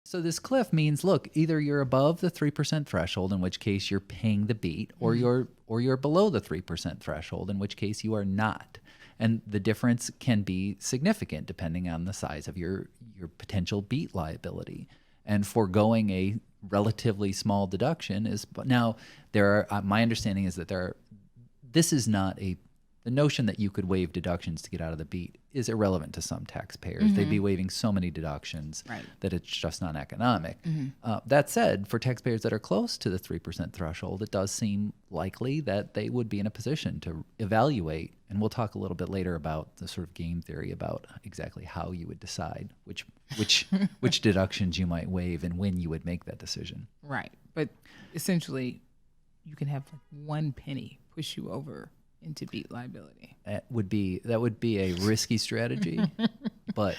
So this cliff means, look, either you're above the 3% threshold, in which case you're paying the beat, or you're below the 3% threshold, in which case you are not. And the difference can be significant depending on the size of your potential beat liability. And foregoing a relatively small deduction is now there are my understanding is that this is not the notion that you could waive deductions to get out of the beat is irrelevant to some taxpayers. They'd be waiving so many deductions that it's just not economic. That said, for taxpayers that are close to the 3% threshold, it does seem likely that they would be in a position to evaluate, and we'll talk a little bit later about the sort of game theory about exactly how you would decide which deductions you might waive and when you would make that decision. Right. But essentially, you can have like 1 penny push you over into beat liability. That would be a risky strategy, but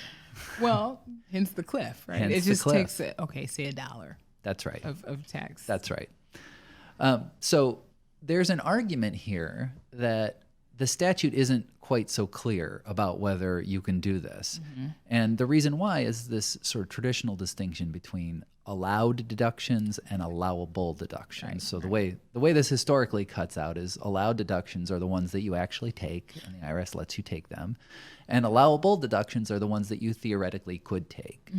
well, hence the cliff, right? Hence it just the cliff. takes say $1. That's right. Of tax. That's right. So there's an argument here that the statute isn't quite so clear about whether you can do this. And the reason why is this sort of traditional distinction between allowed deductions and allowable deductions. So the way this historically cuts out is allowed deductions are the ones that you actually take, and the IRS lets you take them, and allowable deductions are the ones that you theoretically could take.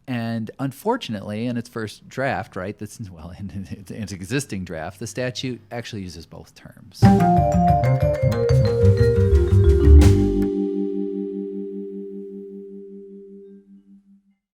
And unfortunately, in its first draft, right, in its existing draft, the statute actually uses both terms.